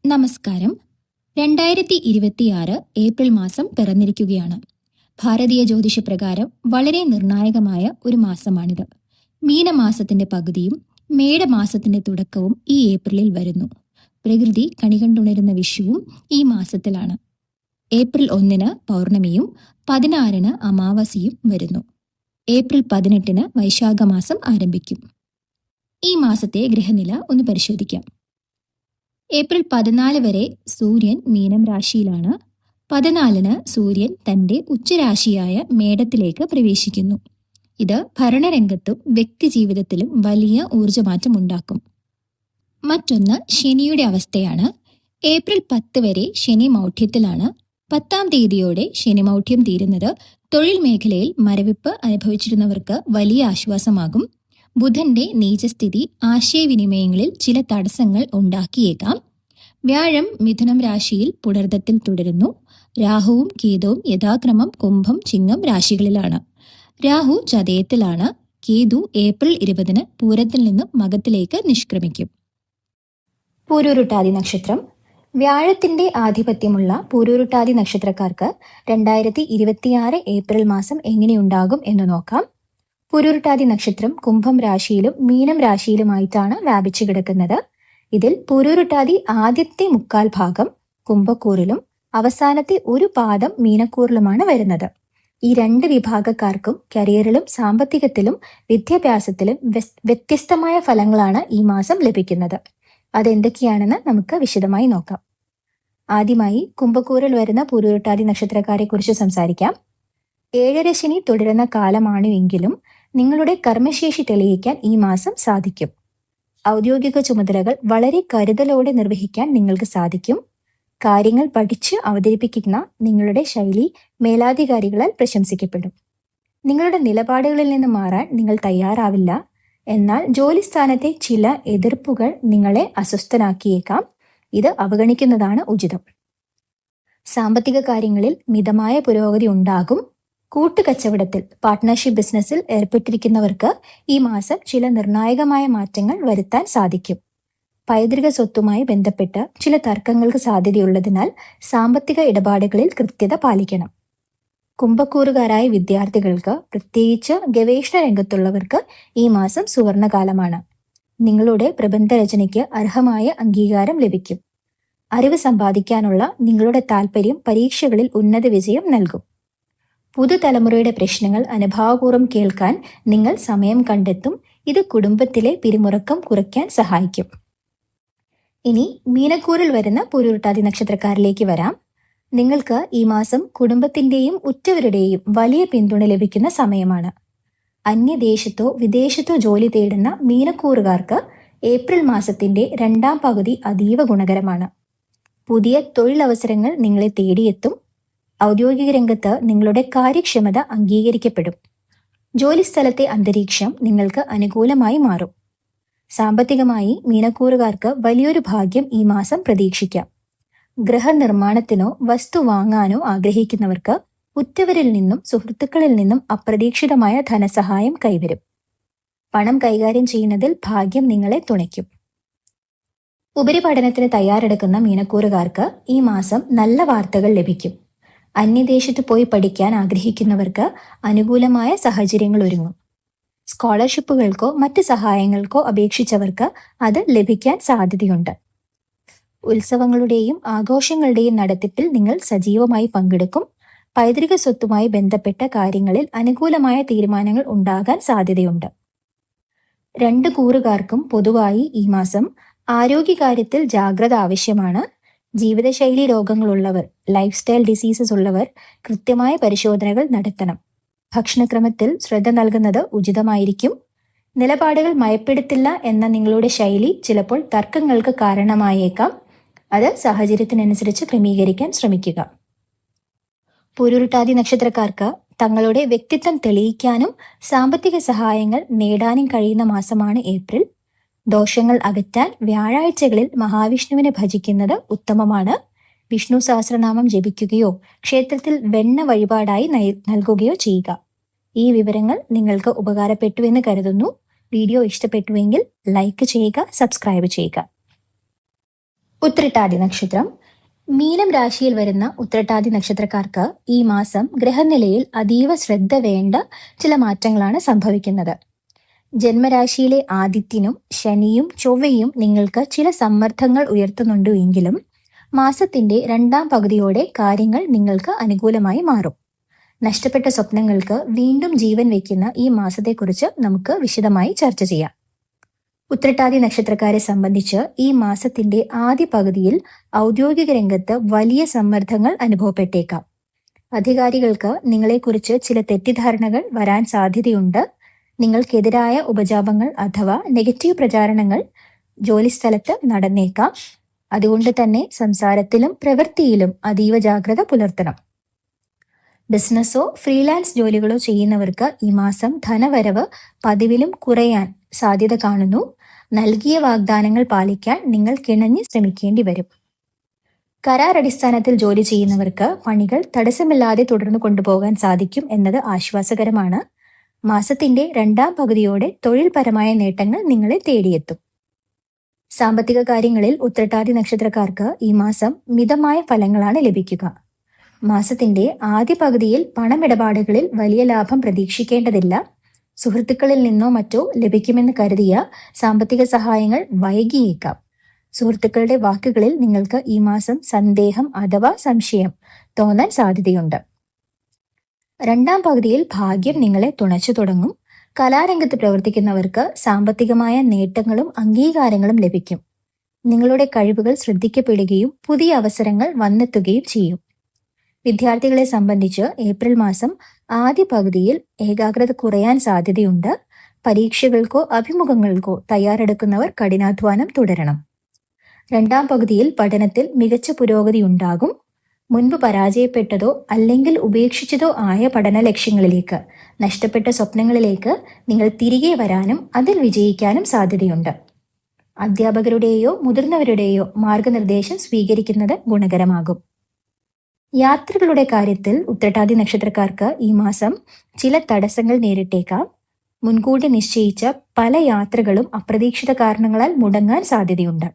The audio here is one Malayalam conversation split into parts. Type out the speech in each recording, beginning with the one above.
നമസ്കാരം. 2026 ഏപ്രിൽ മാസം പിറന്നിരിക്കുകയാണ്. ഭാരതീയ ജ്യോതിഷപ്രകാരം വളരെ നിർണായകമായ ഒരു മാസമാണിത്. മീനമാസത്തിന്റെ പകുതിയും മേടമാസത്തിന്റെ തുടക്കവും ഈ ഏപ്രിലിൽ വരുന്നു. പ്രകൃതി കണികണ്ടുണരുന്ന വിഷുവും ഈ മാസത്തിലാണ്. ഏപ്രിൽ 1 പൗർണമിയും 16 അമാവാസിയും വരുന്നു. ഏപ്രിൽ 18 വൈശാഖമാസം ആരംഭിക്കും. ഈ മാസത്തെ ഗ്രഹനില ഒന്ന് പരിശോധിക്കാം. ഏപ്രിൽ 14 വരെ സൂര്യൻ മീനം രാശിയിലാണ്. 14 സൂര്യൻ തന്റെ ഉച്ചരാശിയായ മേടത്തിലേക്ക് പ്രവേശിക്കുന്നു. ഇത് ഭരണരംഗത്തും വ്യക്തിജീവിതത്തിലും വലിയ ഊർജ്ജമാറ്റം ഉണ്ടാക്കും. മറ്റൊന്ന് ശനിയുടെ അവസ്ഥയാണ്. ഏപ്രിൽ 10 വരെ ശനി മൗഢ്യത്തിലാണ്. 10-ാം തീയതിയോടെ ശനി മൗഢ്യം തീരുന്നത് തൊഴിൽ മേഖലയിൽ മരവിപ്പ് അനുഭവിച്ചിരുന്നവർക്ക് വലിയ ആശ്വാസമാകും. ബുധന്റെ നീചസ്ഥിതി ആശയവിനിമയങ്ങളിൽ ചില തടസ്സങ്ങൾ ഉണ്ടാക്കിയേക്കാം. വ്യാഴം മിഥുനം രാശിയിൽ പുണർദത്തിൽ തുടരുന്നു. രാഹുവും കേതുവും യഥാക്രമം കുംഭം, ചിങ്ങം രാശികളിലാണ്. രാഹു ചതയത്തിലാണ്. കേതു ഏപ്രിൽ 20 പൂരത്തിൽ നിന്നും മകത്തിലേക്ക് നിഷ്ക്രമിക്കും. പൂരൂരുട്ടാതി നക്ഷത്രം. വ്യാഴത്തിന്റെ ആധിപത്യമുള്ള പൂരൂരുട്ടാതി നക്ഷത്രക്കാർക്ക് 2026 ഏപ്രിൽ മാസം എങ്ങനെയുണ്ടാകും എന്ന് നോക്കാം. പൂരൂരുട്ടാതി നക്ഷത്രം കുംഭം രാശിയിലും മീനം രാശിയിലുമായിട്ടാണ് വ്യാപിച്ചു കിടക്കുന്നത്. ഇതിൽ പൂരൂരുട്ടാതി ആദ്യത്തെ 1/4 ഭാഗം കുംഭക്കൂറിലും അവസാനത്തെ ഒരു പാദം മീനക്കൂറിലുമാണ് വരുന്നത്. ഈ 2 വിഭാഗക്കാർക്കും കരിയറിലും സാമ്പത്തികത്തിലും വിദ്യാഭ്യാസത്തിലും വ്യത്യസ്തമായ ഫലങ്ങളാണ് ഈ മാസം ലഭിക്കുന്നത്. അതെന്തൊക്കെയാണെന്ന് നമുക്ക് വിശദമായി നോക്കാം. ആദ്യമായി കുംഭക്കൂറിൽ വരുന്ന പൂരൂരുട്ടാതി നക്ഷത്രക്കാരെ കുറിച്ച് സംസാരിക്കാം. 7ര ശനി തുടരുന്ന കാലമാണ് എങ്കിലും നിങ്ങളുടെ കർമ്മശേഷി തെളിയിക്കാൻ ഈ മാസം സാധിക്കും. ഔദ്യോഗിക ചുമതലകൾ വളരെ കരുതലോടെ നിർവഹിക്കാൻ നിങ്ങൾക്ക് സാധിക്കും. കാര്യങ്ങൾ പഠിച്ച് അവതരിപ്പിക്കുന്ന നിങ്ങളുടെ ശൈലി മേലാധികാരികളാൽ പ്രശംസിക്കപ്പെടും. നിങ്ങളുടെ നിലപാടുകളിൽ നിന്ന് മാറാൻ നിങ്ങൾ തയ്യാറാവില്ല. എന്നാൽ ജോലിസ്ഥാനത്തെ ചില എതിർപ്പുകൾ നിങ്ങളെ അസ്വസ്ഥനാക്കിയേക്കാം. ഇത് അവഗണിക്കുന്നതാണ് ഉചിതം. സാമ്പത്തിക കാര്യങ്ങളിൽ മിതമായ പുരോഗതി ഉണ്ടാകും. കൂട്ടുകച്ചവടത്തിൽ പാർട്ട്ണർഷിപ്പ് ബിസിനസ്സിൽ ഏർപ്പെട്ടിരിക്കുന്നവർക്ക് ഈ മാസം ചില നിർണായകമായ മാറ്റങ്ങൾ വരുത്താൻ സാധിക്കും. പൈതൃക സ്വത്തുമായി ബന്ധപ്പെട്ട് ചില തർക്കങ്ങൾക്ക് സാധ്യതയുള്ളതിനാൽ സാമ്പത്തിക ഇടപാടുകളിൽ കൃത്യത പാലിക്കണം. കുംഭക്കൂറുകാരായ വിദ്യാർത്ഥികൾക്ക്, പ്രത്യേകിച്ച് ഗവേഷണ രംഗത്തുള്ളവർക്ക് ഈ മാസം സുവർണകാലമാണ്. നിങ്ങളുടെ പ്രബന്ധരചനയ്ക്ക് അർഹമായ അംഗീകാരം ലഭിക്കും. അറിവ് സമ്പാദിക്കാനുള്ള നിങ്ങളുടെ താല്പര്യം പരീക്ഷകളിൽ ഉന്നത വിജയം നൽകും. പുതുതലമുറയുടെ പ്രശ്നങ്ങൾ അനുഭാവപൂർവ്വം കേൾക്കാൻ നിങ്ങൾ സമയം കണ്ടെത്തും. ഇത് കുടുംബത്തിലെ പിരിമുറുക്കം കുറയ്ക്കാൻ സഹായിക്കും. ഇനി മീനക്കൂറിൽ വരുന്ന പൂരൂരുട്ടാതി നക്ഷത്രക്കാരിലേക്ക് വരാം. നിങ്ങൾക്ക് ഈ മാസം കുടുംബത്തിന്റെയും ഉറ്റവരുടെയും വലിയ പിന്തുണ ലഭിക്കുന്ന സമയമാണ്. അന്യദേശത്തോ വിദേശത്തോ ജോലി തേടുന്ന മീനക്കൂറുകാർക്ക് ഏപ്രിൽ മാസത്തിന്റെ 2ാം പകുതി അതീവ ഗുണകരമാണ്. പുതിയ തൊഴിലവസരങ്ങൾ നിങ്ങളെ തേടിയെത്തും. ഔദ്യോഗിക രംഗത്ത് നിങ്ങളുടെ കാര്യക്ഷമത അംഗീകരിക്കപ്പെടും. ജോലിസ്ഥലത്തെ അന്തരീക്ഷം നിങ്ങൾക്ക് അനുകൂലമായി മാറും. സാമ്പത്തികമായി മീനക്കൂറുകാർക്ക് വലിയൊരു ഭാഗ്യം ഈ മാസം പ്രതീക്ഷിക്കാം. ഗൃഹനിർമ്മാണത്തിനോ വസ്തു വാങ്ങാനോ ആഗ്രഹിക്കുന്നവർക്ക് ഉറ്റവരിൽ നിന്നും സുഹൃത്തുക്കളിൽ നിന്നും അപ്രതീക്ഷിതമായ ധനസഹായം കൈവരും. പണം കൈകാര്യം ചെയ്യുന്നതിൽ ഭാഗ്യം നിങ്ങളെ തുണയ്ക്കും. ഉപരിപഠനത്തിന് തയ്യാറെടുക്കുന്ന മീനക്കൂറുകാർക്ക് ഈ മാസം നല്ല വാർത്തകൾ ലഭിക്കും. അന്യദേശത്ത് പോയി പഠിക്കാൻ ആഗ്രഹിക്കുന്നവർക്ക് അനുകൂലമായ സാഹചര്യങ്ങൾ ഒരുങ്ങും. സ്കോളർഷിപ്പുകൾക്കോ മറ്റ് സഹായങ്ങൾക്കോ അപേക്ഷിച്ചവർക്ക് അത് ലഭിക്കാൻ സാധ്യതയുണ്ട്. ഉത്സവങ്ങളുടെയും ആഘോഷങ്ങളുടെയും നടത്തിപ്പിൽ നിങ്ങൾ സജീവമായി പങ്കെടുക്കും. പൈതൃക സ്വത്തുമായി ബന്ധപ്പെട്ട കാര്യങ്ങളിൽ അനുകൂലമായ തീരുമാനങ്ങൾ ഉണ്ടാകാൻ സാധ്യതയുണ്ട്. 2 കൂറുകാർക്കും പൊതുവായി ഈ മാസം ആരോഗ്യകാര്യത്തിൽ ജാഗ്രത ആവശ്യമാണ്. ജീവിതശൈലി രോഗങ്ങളുള്ളവർ, ലൈഫ് സ്റ്റൈൽ ഡിസീസസ് ഉള്ളവർ കൃത്യമായ പരിശോധനകൾ നടത്തണം. ഭക്ഷണക്രമത്തിൽ ശ്രദ്ധ നൽകുന്നത് ഉചിതമായിരിക്കും. നിലപാടുകൾ മയപ്പെടുത്തില്ല എന്ന നിങ്ങളുടെ ശൈലി ചിലപ്പോൾ തർക്കങ്ങൾക്ക് കാരണമായേക്കാം. അത് സാഹചര്യത്തിനനുസരിച്ച് ക്രമീകരിക്കാൻ ശ്രമിക്കുക. പൂരൂരുട്ടാതി നക്ഷത്രക്കാർക്ക് തങ്ങളുടെ വ്യക്തിത്വം തെളിയിക്കാനും സാമ്പത്തിക സഹായങ്ങൾ നേടാനും കഴിയുന്ന മാസമാണ് ഏപ്രിൽ. ദോഷങ്ങൾ അകറ്റാൻ വ്യാഴാഴ്ചകളിൽ മഹാവിഷ്ണുവിനെ ഭജിക്കുന്നത് ഉത്തമമാണ്. വിഷ്ണു സഹസ്രനാമം ജപിക്കുകയോ ക്ഷേത്രത്തിൽ വെണ്ണ വഴിപാടായി നൽകുകയോ ചെയ്യുക. ഈ വിവരങ്ങൾ നിങ്ങൾക്ക് ഉപകാരപ്പെട്ടുവെന്ന് കരുതുന്നു. വീഡിയോ ഇഷ്ടപ്പെട്ടുവെങ്കിൽ ലൈക്ക് ചെയ്യുക, സബ്സ്ക്രൈബ് ചെയ്യുക. ഉത്രട്ടാതി നക്ഷത്രം. മീനം രാശിയിൽ വരുന്ന ഉത്രട്ടാതി നക്ഷത്രക്കാർക്ക് ഈ മാസം ഗ്രഹനിലയിൽ അതീവ ശ്രദ്ധ വേണ്ട ചില മാറ്റങ്ങളാണ് സംഭവിക്കുന്നത്. ജന്മരാശിയിലെ ആദിത്യനും ശനിയും ചൊവ്വയും നിങ്ങൾക്ക് ചില സമ്മർദ്ദങ്ങൾ ഉയർത്തുന്നുണ്ട് എങ്കിലും മാസത്തിന്റെ രണ്ടാം പകുതിയോടെ കാര്യങ്ങൾ നിങ്ങൾക്ക് അനുകൂലമായി മാറും. നഷ്ടപ്പെട്ട സ്വപ്നങ്ങൾക്ക് വീണ്ടും ജീവൻ വയ്ക്കുന്ന ഈ മാസത്തെക്കുറിച്ച് നമുക്ക് വിശദമായി ചർച്ച ചെയ്യാം. ഉത്രട്ടാതി നക്ഷത്രക്കാരെ സംബന്ധിച്ച് ഈ മാസത്തിന്റെ ആദ്യ പകുതിയിൽ ഔദ്യോഗിക രംഗത്ത് വലിയ സമ്മർദ്ദങ്ങൾ അനുഭവപ്പെട്ടേക്കാം. അധികാരികൾക്ക് നിങ്ങളെക്കുറിച്ച് ചില തെറ്റിദ്ധാരണകൾ വരാൻ സാധ്യതയുണ്ട്. നിങ്ങൾക്കെതിരായ ഉപജാപങ്ങൾ അഥവാ നെഗറ്റീവ് പ്രചാരണങ്ങൾ ജോലിസ്ഥലത്ത് നടന്നേക്കാം. അതുകൊണ്ട് തന്നെ സംസാരത്തിലും പ്രവൃത്തിയിലും അതീവ ജാഗ്രത പുലർത്തണം. ബിസിനസ്സോ ഫ്രീലാൻസ് ജോലികളോ ചെയ്യുന്നവർക്ക് ഈ മാസം ധനവരവ് പതിവിലും കുറയാൻ സാധ്യത കാണുന്നു. നൽകിയ വാഗ്ദാനങ്ങൾ പാലിക്കാൻ നിങ്ങൾ കിണഞ്ഞ് ശ്രമിക്കേണ്ടി വരും. കരാർ അടിസ്ഥാനത്തിൽ ജോലി ചെയ്യുന്നവർക്ക് പണികൾ തടസ്സമില്ലാതെ തുടർന്നു കൊണ്ടുപോകാൻ സാധിക്കും എന്നത് ആശ്വാസകരമാണ്. മാസത്തിന്റെ രണ്ടാം പകുതിയോടെ തൊഴിൽപരമായ നേട്ടങ്ങൾ നിങ്ങളെ തേടിയെത്തും. സാമ്പത്തിക കാര്യങ്ങളിൽ ഉത്രട്ടാതി നക്ഷത്രക്കാർക്ക് ഈ മാസം മിതമായ ഫലങ്ങളാണ് ലഭിക്കുക. മാസത്തിന്റെ ആദ്യ പകുതിയിൽ പണമിടപാടുകളിൽ വലിയ ലാഭം പ്രതീക്ഷിക്കേണ്ടതില്ല. സുഹൃത്തുക്കളിൽ നിന്നോ മറ്റോ ലഭിക്കുമെന്ന് കരുതിയ സാമ്പത്തിക സഹായങ്ങൾ വൈകിയേക്കാം. സുഹൃത്തുക്കളുടെ വാക്കുകളിൽ നിങ്ങൾക്ക് ഈ മാസം സന്ദേഹം അഥവാ സംശയം തോന്നാൻ സാധ്യതയുണ്ട്. രണ്ടാം പകുതിയിൽ ഭാഗ്യം നിങ്ങളെ തുണച്ചു തുടങ്ങും. കലാരംഗത്ത് പ്രവർത്തിക്കുന്നവർക്ക് സാമ്പത്തികമായ നേട്ടങ്ങളും അംഗീകാരങ്ങളും ലഭിക്കും. നിങ്ങളുടെ കഴിവുകൾ ശ്രദ്ധിക്കപ്പെടുകയും പുതിയ അവസരങ്ങൾ വന്നെത്തുകയും ചെയ്യും. വിദ്യാർത്ഥികളെ സംബന്ധിച്ച് ഏപ്രിൽ മാസം ആദ്യ പകുതിയിൽ ഏകാഗ്രത കുറയാൻ സാധ്യതയുണ്ട്. പരീക്ഷകൾക്കോ അഭിമുഖങ്ങൾക്കോ തയ്യാറെടുക്കുന്നവർ കഠിനാധ്വാനം തുടരണം. രണ്ടാം പകുതിയിൽ പഠനത്തിൽ മികച്ച പുരോഗതി ഉണ്ടാകും. മുൻപ് പരാജയപ്പെട്ടതോ അല്ലെങ്കിൽ ഉപേക്ഷിച്ചതോ ആയ പഠന ലക്ഷ്യങ്ങളിലേക്ക്, നഷ്ടപ്പെട്ട സ്വപ്നങ്ങളിലേക്ക് നിങ്ങൾ തിരികെ വരാനും അതിൽ വിജയിക്കാനും സാധ്യതയുണ്ട്. അധ്യാപകരുടെയോ മുതിർന്നവരുടെയോ മാർഗനിർദ്ദേശം സ്വീകരിക്കുന്നത് ഗുണകരമാകും. യാത്രകളുടെ കാര്യത്തിൽ ഉത്രട്ടാതി നക്ഷത്രക്കാർക്ക് ഈ മാസം ചില തടസ്സങ്ങൾ നേരിട്ടേക്കാം. മുൻകൂട്ടി നിശ്ചയിച്ച പല യാത്രകളും അപ്രതീക്ഷിത കാരണങ്ങളാൽ മുടങ്ങാൻ സാധ്യതയുണ്ട്.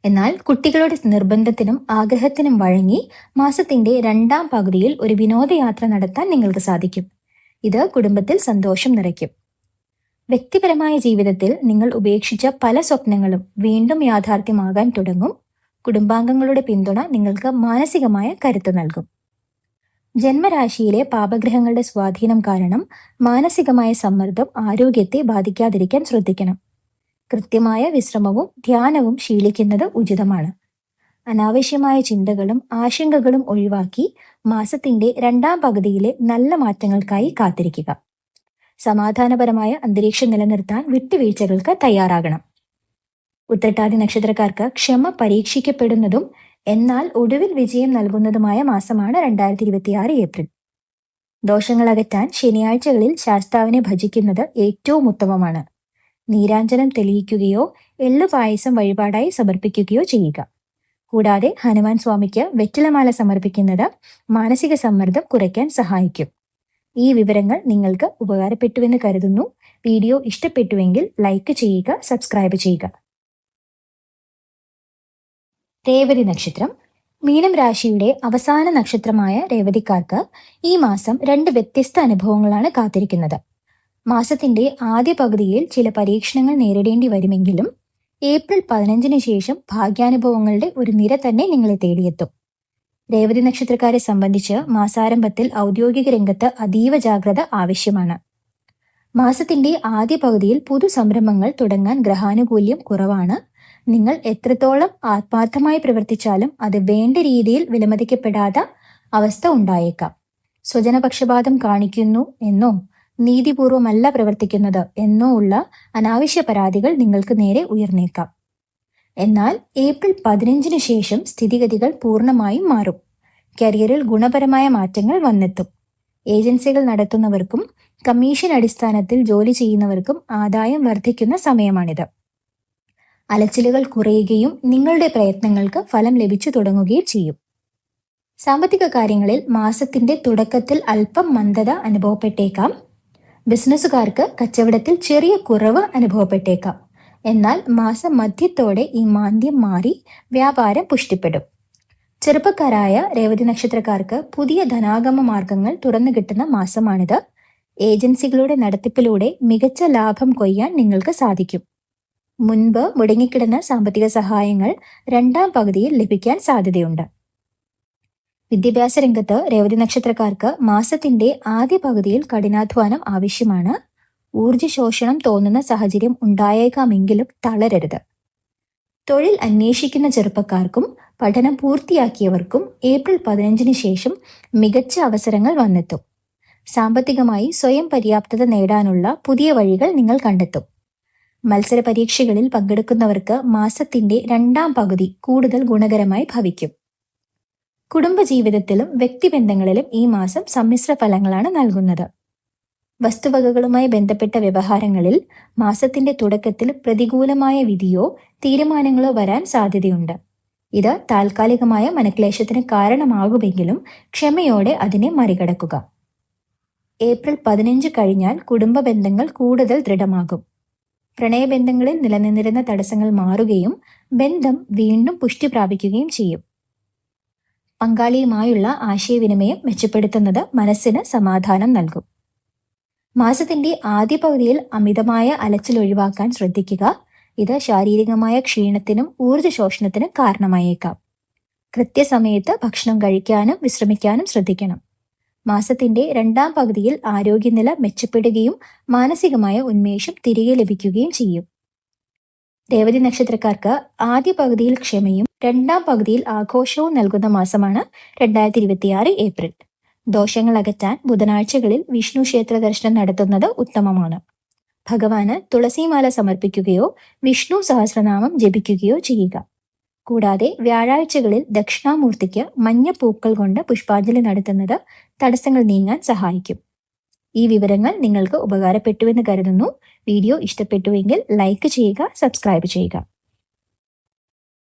എന്നാൽ കുട്ടികളുടെ നിർബന്ധത്തിനും ആഗ്രഹത്തിനും വഴങ്ങി മാസത്തിന്റെ രണ്ടാം പകുതിയിൽ ഒരു വിനോദയാത്ര നടത്താൻ നിങ്ങൾക്ക് സാധിക്കും. ഇത് കുടുംബത്തിൽ സന്തോഷം നിറയ്ക്കും. വ്യക്തിപരമായ ജീവിതത്തിൽ നിങ്ങൾ ഉപേക്ഷിച്ച പല സ്വപ്നങ്ങളും വീണ്ടും യാഥാർത്ഥ്യമാകാൻ തുടങ്ങും. കുടുംബാംഗങ്ങളുടെ പിന്തുണ നിങ്ങൾക്ക് മാനസികമായ കരുത്ത് നൽകും. ജന്മരാശിയിലെ പാപഗ്രഹങ്ങളുടെ സ്വാധീനം കാരണം മാനസികമായ സമ്മർദ്ദം ആരോഗ്യത്തെ ബാധിക്കാതിരിക്കാൻ ശ്രദ്ധിക്കണം. കൃത്യമായ വിശ്രമവും ധ്യാനവും ശീലിക്കുന്നത് ഉചിതമാണ്. അനാവശ്യമായ ചിന്തകളും ആശങ്കകളും ഒഴിവാക്കി മാസത്തിന്റെ രണ്ടാം പകുതിയിലെ നല്ല മാറ്റങ്ങൾക്കായി കാത്തിരിക്കുക. സമാധാനപരമായ അന്തരീക്ഷം നിലനിർത്താൻ വിട്ടുവീഴ്ചകൾക്ക് തയ്യാറാകണം. ഉത്രട്ടാതി നക്ഷത്രക്കാർക്ക് ക്ഷമ പരീക്ഷിക്കപ്പെടുന്നതും എന്നാൽ ഒടുവിൽ വിജയം നൽകുന്നതുമായ മാസമാണ് 2026 ഏപ്രിൽ. ദോഷങ്ങൾ അകറ്റാൻ ശനിയാഴ്ചകളിൽ ശാസ്താവിനെ ഭജിക്കുന്നത് ഏറ്റവും ഉത്തമമാണ്. നീരാഞ്ജനം തെളിയിക്കുകയോ എള്ളുപായസം വഴിപാടായി സമർപ്പിക്കുകയോ ചെയ്യുക. കൂടാതെ ഹനുമാൻ സ്വാമിക്ക് വെറ്റിലമാല സമർപ്പിക്കുന്നത് മാനസിക സമ്മർദ്ദം കുറയ്ക്കാൻ സഹായിക്കും. ഈ വിവരങ്ങൾ നിങ്ങൾക്ക് ഉപകാരപ്പെട്ടുവെന്ന് കരുതുന്നു. വീഡിയോ ഇഷ്ടപ്പെട്ടുവെങ്കിൽ ലൈക്ക് ചെയ്യുക, സബ്സ്ക്രൈബ് ചെയ്യുക. രേവതി നക്ഷത്രം. മീനം രാശിയുടെ അവസാന നക്ഷത്രമായ രേവതിക്കാർക്ക് ഈ മാസം 2 വ്യത്യസ്ത അനുഭവങ്ങളാണ് കാത്തിരിക്കുന്നത്. മാസത്തിന്റെ ആദ്യ പകുതിയിൽ ചില പരീക്ഷണങ്ങൾ നേരിടേണ്ടി വരുമെങ്കിലും ഏപ്രിൽ 15 ശേഷം ഭാഗ്യാനുഭവങ്ങളുടെ ഒരു നിര തന്നെ നിങ്ങളെ തേടിയെത്തും. രേവതി നക്ഷത്രക്കാരെ സംബന്ധിച്ച് മാസാരംഭത്തിൽ ഔദ്യോഗിക രംഗത്ത് അതീവ ജാഗ്രത ആവശ്യമാണ്. മാസത്തിന്റെ ആദ്യ പകുതിയിൽ പുതു സംരംഭങ്ങൾ തുടങ്ങാൻ ഗ്രഹാനുകൂല്യം കുറവാണ്. നിങ്ങൾ എത്രത്തോളം ആത്മാർത്ഥമായി പ്രവർത്തിച്ചാലും അത് വേണ്ട രീതിയിൽ വിലമതിക്കപ്പെടാത്ത അവസ്ഥ ഉണ്ടായേക്കാം. സ്വജനപക്ഷപാതം കാണിക്കുന്നു എന്നോ നീതിപൂർവമല്ല പ്രവർത്തിക്കുന്നത് എന്നോ ഉള്ള അനാവശ്യ പരാതികൾ നിങ്ങൾക്ക് നേരെ ഉയർന്നേക്കാം. എന്നാൽ ഏപ്രിൽ 15 ശേഷം സ്ഥിതിഗതികൾ പൂർണ്ണമായും മാറും. കരിയറിൽ ഗുണപരമായ മാറ്റങ്ങൾ വന്നെത്തും. ഏജൻസികൾ നടത്തുന്നവർക്കും കമ്മീഷൻ അടിസ്ഥാനത്തിൽ ജോലി ചെയ്യുന്നവർക്കും ആദായം വർദ്ധിക്കുന്ന സമയമാണിത്. അലച്ചിലുകൾ കുറയുകയും നിങ്ങളുടെ പ്രയത്നങ്ങൾക്ക് ഫലം ലഭിച്ചു തുടങ്ങുകയും ചെയ്യും. സാമ്പത്തിക കാര്യങ്ങളിൽ മാസത്തിന്റെ തുടക്കത്തിൽ അല്പം മന്ദത അനുഭവപ്പെട്ടേക്കാം. ബിസിനസ്സുകാർക്ക് കച്ചവടത്തിൽ ചെറിയ കുറവ് അനുഭവപ്പെട്ടേക്കാം. എന്നാൽ മാസം മധ്യത്തോടെ ഈ മാന്ദ്യം മാറി വ്യാപാരം പുഷ്ടിപ്പെടും. ചെറുപ്പക്കാരായ രേവതി നക്ഷത്രക്കാർക്ക് പുതിയ ധനാഗമ മാർഗങ്ങൾ തുറന്നു കിട്ടുന്ന മാസമാണിത്. ഏജൻസികളുടെ നടത്തിപ്പിലൂടെ മികച്ച ലാഭം കൊയ്യാൻ നിങ്ങൾക്ക് സാധിക്കും. മുൻപ് മുടങ്ങിക്കിടന്ന സാമ്പത്തിക സഹായങ്ങൾ രണ്ടാം പകുതിയിൽ ലഭിക്കാൻ സാധ്യതയുണ്ട്. വിദ്യാഭ്യാസ രംഗത്ത് രേവതി നക്ഷത്രക്കാർക്ക് മാസത്തിന്റെ ആദ്യ പകുതിയിൽ കഠിനാധ്വാനം ആവശ്യമാണ്. ഊർജ്ജശോഷണം തോന്നുന്ന സാഹചര്യം ഉണ്ടായേക്കാമെങ്കിലും തളരരുത്. തൊഴിൽ അന്വേഷിക്കുന്ന ചെറുപ്പക്കാർക്കും പഠനം പൂർത്തിയാക്കിയവർക്കും ഏപ്രിൽ 15 ശേഷം മികച്ച അവസരങ്ങൾ വന്നെത്തും. സാമ്പത്തികമായി സ്വയം പര്യാപ്തത നേടാനുള്ള പുതിയ വഴികൾ നിങ്ങൾ കണ്ടെത്തും. മത്സര പരീക്ഷകളിൽ പങ്കെടുക്കുന്നവർക്ക് മാസത്തിന്റെ രണ്ടാം പകുതി കൂടുതൽ ഗുണകരമായി ഭവിക്കും. കുടുംബജീവിതത്തിലും വ്യക്തിബന്ധങ്ങളിലും ഈ മാസം സമ്മിശ്ര ഫലങ്ങളാണ് നൽകുന്നത്. വസ്തുവകകളുമായി ബന്ധപ്പെട്ട വ്യവഹാരങ്ങളിൽ മാസത്തിന്റെ തുടക്കത്തിൽ പ്രതികൂലമായ വിധിയോ തീരുമാനങ്ങളോ വരാൻ സാധ്യതയുണ്ട്. ഇത് താൽക്കാലികമായ മനക്ലേശത്തിന് കാരണമാകുമെങ്കിലും ക്ഷമയോടെ അതിനെ മറികടക്കുക. ഏപ്രിൽ 15 കഴിഞ്ഞാൽ കുടുംബ ബന്ധങ്ങൾ കൂടുതൽ ദൃഢമാകും. പ്രണയബന്ധങ്ങളിൽ നിലനിന്നിരുന്ന തടസ്സങ്ങൾ മാറുകയും ബന്ധം വീണ്ടും പുഷ്ടി പ്രാപിക്കുകയും ചെയ്യും. പങ്കാളിയുമായുള്ള ആശയവിനിമയം മെച്ചപ്പെടുത്തുന്നത് മനസ്സിന് സമാധാനം നൽകും. മാസത്തിന്റെ ആദ്യ പകുതിയിൽ അമിതമായ അലച്ചിൽ ഒഴിവാക്കാൻ ശ്രദ്ധിക്കുക. ഇത് ശാരീരികമായ ക്ഷീണത്തിനും ഊർജ്ജശോഷണത്തിനും കാരണമായേക്കാം. കൃത്യസമയത്ത് ഭക്ഷണം കഴിക്കാനും വിശ്രമിക്കാനും ശ്രദ്ധിക്കണം. മാസത്തിന്റെ രണ്ടാം പകുതിയിൽ ആരോഗ്യനില മെച്ചപ്പെടുകയും മാനസികമായ ഉന്മേഷം തിരികെ ലഭിക്കുകയും ചെയ്യും. രേവതി നക്ഷത്രക്കാർക്ക് ആദ്യ പകുതിയിൽ ക്ഷമയും രണ്ടാം പകുതിയിൽ ആഘോഷവും നൽകുന്ന മാസമാണ് 2026 ഏപ്രിൽ. ദോഷങ്ങൾ അകറ്റാൻ ബുധനാഴ്ചകളിൽ വിഷ്ണു ക്ഷേത്ര ദർശനം നടത്തുന്നത് ഉത്തമമാണ്. ഭഗവാന് തുളസിമാല സമർപ്പിക്കുകയോ വിഷ്ണു സഹസ്രനാമം ജപിക്കുകയോ ചെയ്യുക. കൂടാതെ വ്യാഴാഴ്ചകളിൽ ദക്ഷിണാമൂർത്തിക്ക് മഞ്ഞ പൂക്കൾ കൊണ്ട് പുഷ്പാഞ്ജലി നടത്തുന്നത് തടസ്സങ്ങൾ നീങ്ങാൻ സഹായിക്കും. ഈ വിവരങ്ങൾ നിങ്ങൾക്ക് ഉപകാരപ്പെട്ടുവെന്ന് കരുതുന്നു. വീഡിയോ ഇഷ്ടപ്പെട്ടുവെങ്കിൽ ലൈക്ക് ചെയ്യുക, സബ്സ്ക്രൈബ് ചെയ്യുക.